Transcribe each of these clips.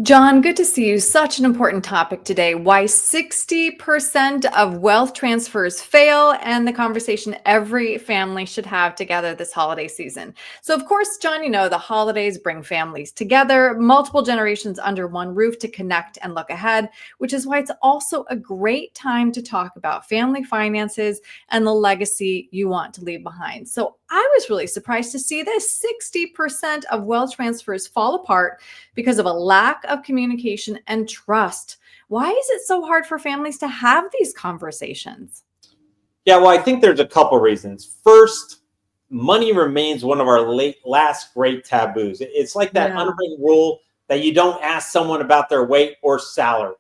John, good to see you. Such an important topic today. Why 60% of wealth transfers fail, and the conversation every family should have together this holiday season. So, of course, John, the holidays bring families together, multiple generations under one roof to connect and look ahead, which is why it's also a great time to talk about family finances and the legacy you want to leave behind. So, I was really surprised to see this 60% of wealth transfers fall apart because of a lack of communication and trust. Why is it so hard for families to have these conversations? Yeah, well, I think there's a couple reasons. First, money remains one of our last great taboos. It's like that Yeah. unwritten rule that you don't ask someone about their weight or salary.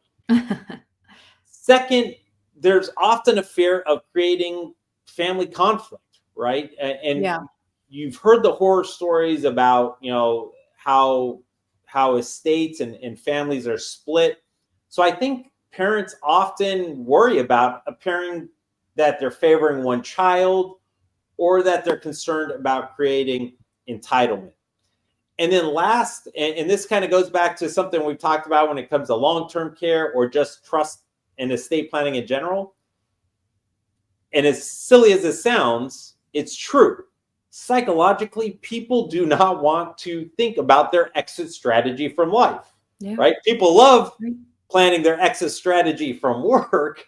Second, there's often a fear of creating family conflict, right? And Yeah. you've heard the horror stories about, how estates and families are split. So I think parents often worry about appearing that they're favoring one child or that they're concerned about creating entitlement. And then last, and this kind of goes back to something we've talked about when it comes to long-term care or just trust and estate planning in general. And as silly as it sounds, it's true. Psychologically, people do not want to think about their exit strategy from life, Yeah. right? People love Right. planning their exit strategy from work,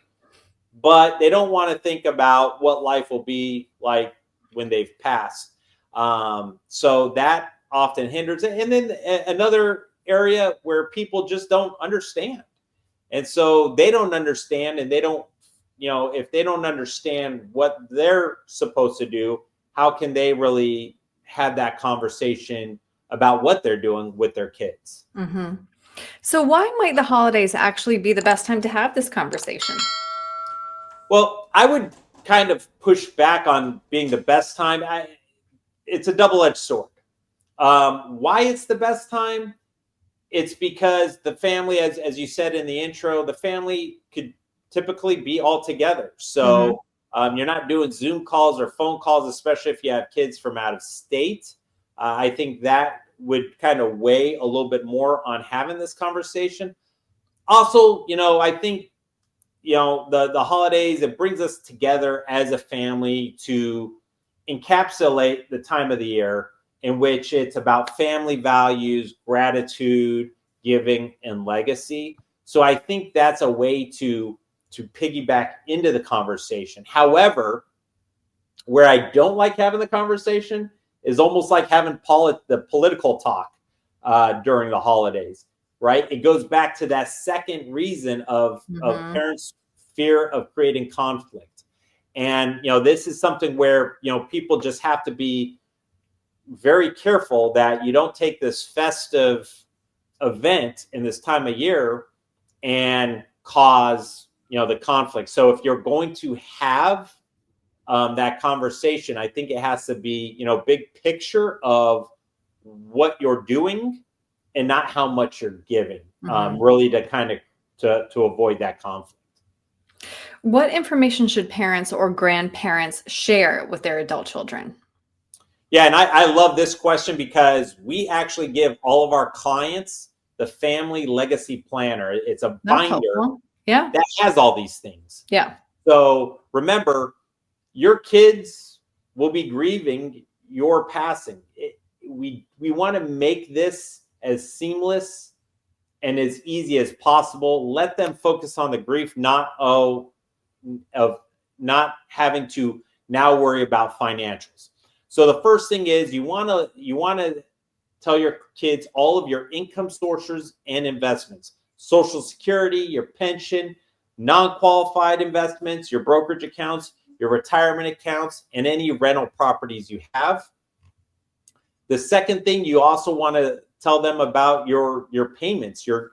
but they don't want to think about what life will be like when they've passed. So that often hinders it. And then another area where people just don't understand. And so they don't understand, and they don't, if they don't understand what they're supposed to do, how can they really have that conversation about what they're doing with their kids? Hmm. So, why might the holidays actually be the best time to have this conversation? Well, I would kind of push back on being the best time. It's a double-edged sword. Why it's the best time? It's because the family, as you said in the intro, the family could typically be all together. Hmm. So you're not doing Zoom calls or phone calls, especially if you have kids from out of state. I think that would kind of weigh a little bit more on having this conversation. Also, I think the holidays, it brings us together as a family to encapsulate the time of the year in which it's about family values, gratitude, giving, and legacy. So I think that's a way to piggyback into the conversation. However, where I don't like having the conversation is almost like having the political talk during the holidays, right? It goes back to that second reason of Hmm. parents' fear of creating conflict. And this is something where people just have to be very careful that you don't take this festive event in this time of year and cause the conflict. So if you're going to have that conversation, I think it has to be big picture of what you're doing and not how much you're giving, Hmm. really to kind of to avoid that conflict. What information should parents or grandparents share with their adult children? Yeah, and I love this question because we actually give all of our clients the Family Legacy Planner. It's a That's binder helpful. Yeah. that has all these things. Yeah. So remember, your kids will be grieving your passing. We want to make this as seamless and as easy as possible. Let them focus on the grief, not of not having to now worry about financials. So the first thing is you want to tell your kids all of your income sources and investments, Social Security, your pension, non-qualified investments, your brokerage accounts, your retirement accounts, and any rental properties you have. The second thing, you also want to tell them about your payments, your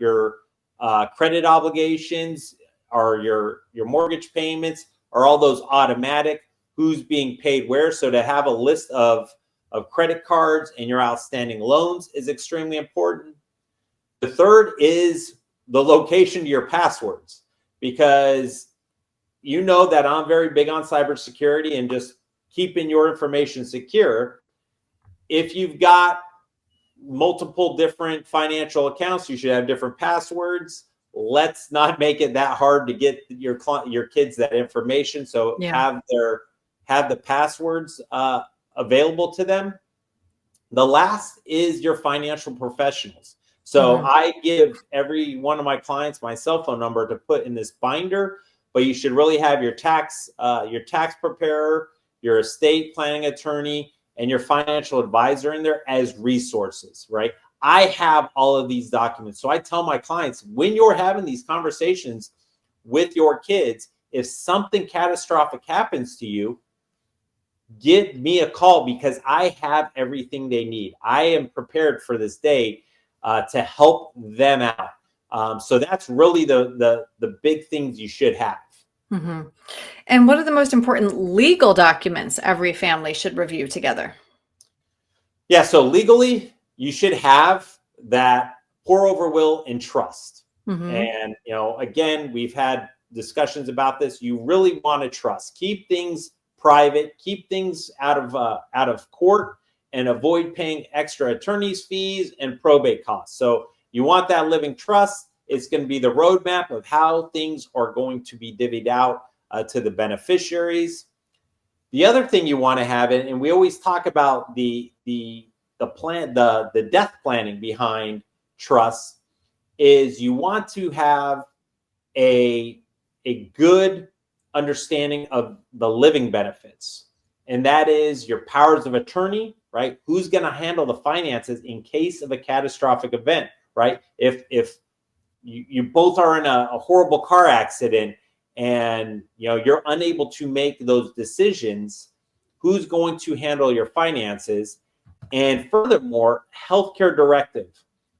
credit obligations, or your mortgage payments, are all those automatic, who's being paid where. So to have a list of credit cards and your outstanding loans is extremely important. The third is the location to your passwords, because that I'm very big on cybersecurity and just keeping your information secure. If you've got multiple different financial accounts. You should have different passwords. Let's not make it that hard to get your kids that information. So Yeah. have the passwords available to them. The last is your financial professionals. So I give every one of my clients my cell phone number to put in this binder, but you should really have your tax preparer, your estate planning attorney, and your financial advisor in there as resources, right? I have all of these documents. So I tell my clients, when you're having these conversations with your kids, if something catastrophic happens to you, give me a call because I have everything they need. I am prepared for this day to help them out. So that's really the big things you should have. Mm-hmm. And what are the most important legal documents every family should review together? Yeah, so legally, you should have that pour over will and trust. And, again, we've had discussions about this. You really want to trust. Keep things private. Keep things out of court and avoid paying extra attorney's fees and probate costs. So you want that living trust. It's going to be the roadmap of how things are going to be divvied out to the beneficiaries. The other thing you want to have, and we always talk about the death planning behind trust, is you want to have a good understanding of the living benefits, and that is your powers of attorney, right? Who's going to handle the finances in case of a catastrophic event, right? If you both are in a horrible car accident and you're unable to make those decisions, who's going to handle your finances? And furthermore, healthcare directive.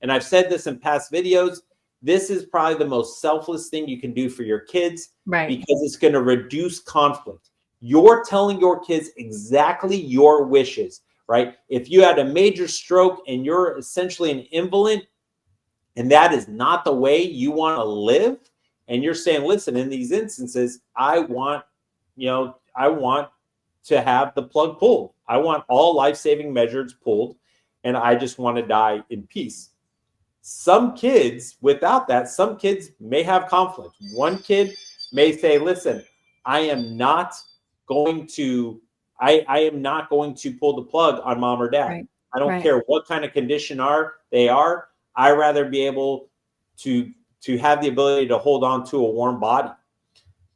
And I've said this in past videos, this is probably the most selfless thing you can do for your kids, right? Because it's going to reduce conflict. You're telling your kids exactly your wishes, right? If you had a major stroke and you're essentially an invalid, and that is not the way you want to live, and you're saying, listen, in these instances, I want to have the plug pulled. I want all life-saving measures pulled, and I just want to die in peace. Some kids, without that, some kids may have conflict. One kid may say, listen, I am not going to pull the plug on mom or dad. Right. I don't care what kind of condition they are. I rather be able to have the ability to hold on to a warm body.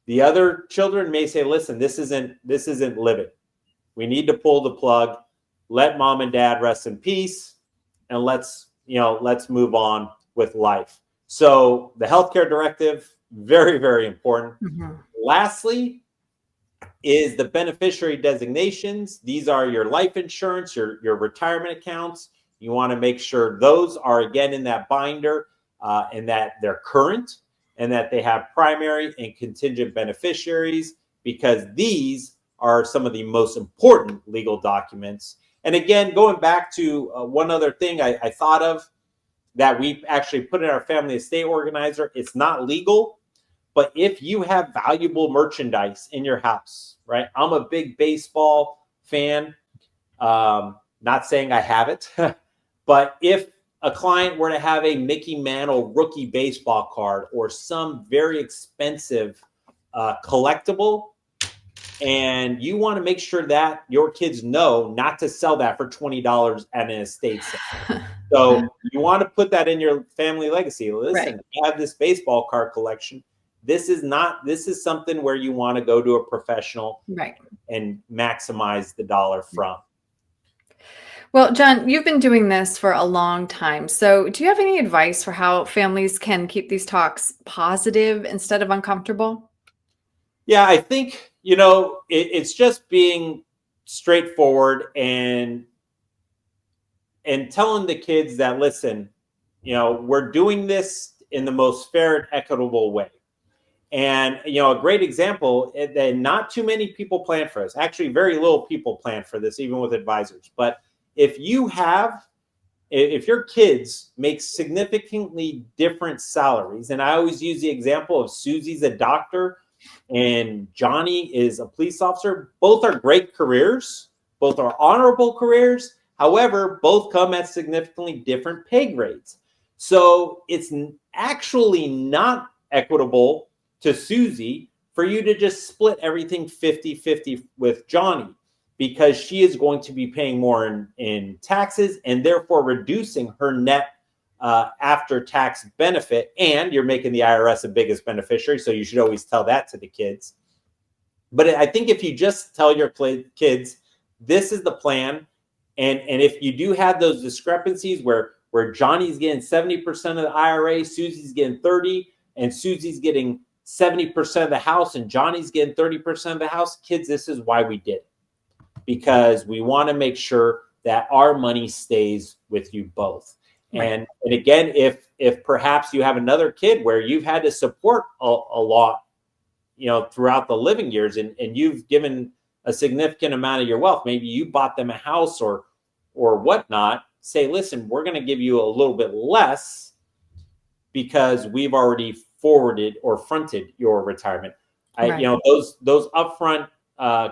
The other children may say, listen, this isn't living. We need to pull the plug, let mom and dad rest in peace, and let's move on with life. So the healthcare directive, very, very important. Lastly is the beneficiary designations. These are your life insurance, your retirement accounts. You want to make sure those are, again, in that binder and that they're current and that they have primary and contingent beneficiaries, because these are some of the most important legal documents. And again, going back to one other thing I thought of that we actually put in our family estate organizer, it's not legal, but if you have valuable merchandise in your house, right? I'm a big baseball fan. Not saying I have it, but if a client were to have a Mickey Mantle rookie baseball card or some very expensive collectible, and you want to make sure that your kids know not to sell that for $20 at an estate sale. So you want to put that in your family legacy. Listen, I have this baseball card collection. This is something where you want to go to a professional and maximize the dollar from. Well, John, you've been doing this for a long time. So do you have any advice for how families can keep these talks positive instead of uncomfortable? Yeah, I think, it's just being straightforward and telling the kids that, listen, we're doing this in the most fair and equitable way. And, a great example that not too many people plan for this. Actually, very little people plan for this, even with advisors. But if your kids make significantly different salaries, and I always use the example of Susie's a doctor and Johnny is a police officer, both are great careers, both are honorable careers. However, both come at significantly different pay grades. So it's actually not equitable to Susie for you to just split everything 50-50 with Johnny, because she is going to be paying more in taxes and therefore reducing her net after tax benefit. And you're making the IRS the biggest beneficiary. So you should always tell that to the kids. But I think if you just tell your kids, this is the plan. And if you do have those discrepancies where Johnny's getting 70% of the IRA, Susie's getting 30, and Susie's getting 70% of the house, and Johnny's getting 30% of the house, kids, this is why we did it. Because we want to make sure that our money stays with you both. Right. And again, if perhaps you have another kid where you've had to support a lot, throughout the living years, and you've given a significant amount of your wealth, maybe you bought them a house or whatnot, say, listen, we're going to give you a little bit less because we've already forwarded or fronted your retirement. Right. Those upfront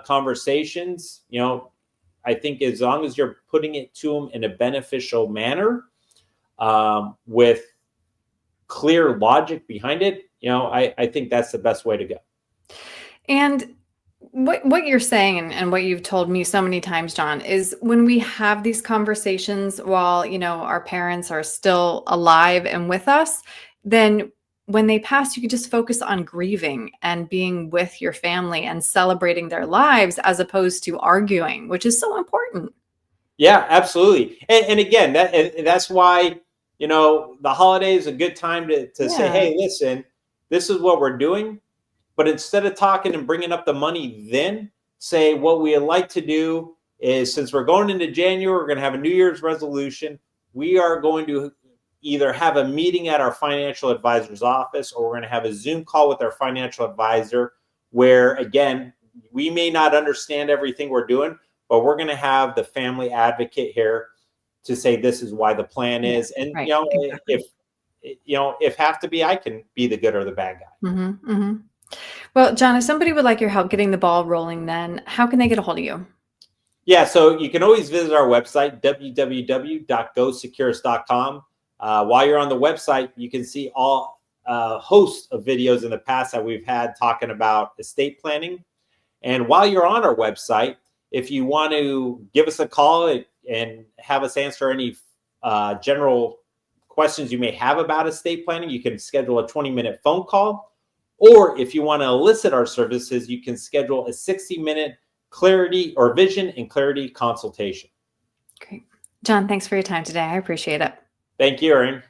conversations, I think as long as you're putting it to them in a beneficial manner, with clear logic behind it, I think that's the best way to go. And what you're saying and what you've told me so many times, John, is when we have these conversations while, our parents are still alive and with us, then when they pass, you can just focus on grieving and being with your family and celebrating their lives as opposed to arguing, which is so important. Yeah, absolutely. And again, that's why, the holiday is a good time to say, hey, listen, this is what we're doing. But instead of talking and bringing up the money, then say what we'd like to do is, since we're going into January, we're going to have a New Year's resolution. We are going to either have a meeting at our financial advisor's office, or we're going to have a Zoom call with our financial advisor where, again, we may not understand everything we're doing, but we're going to have the family advocate here to say this is why the plan is. And, right. if have to be, I can be the good or the bad guy. Mm-hmm, mm-hmm. Well, John, if somebody would like your help getting the ball rolling, then how can they get a hold of you? Yeah, so you can always visit our website, www.gosecurus.com. While you're on the website, you can see all hosts of videos in the past that we've had talking about estate planning. And while you're on our website, if you want to give us a call and have us answer any general questions you may have about estate planning, you can schedule a 20-minute phone call. Or if you want to elicit our services, you can schedule a 60-minute clarity or vision and clarity consultation. Great. John, thanks for your time today. I appreciate it. Thank you, Erin.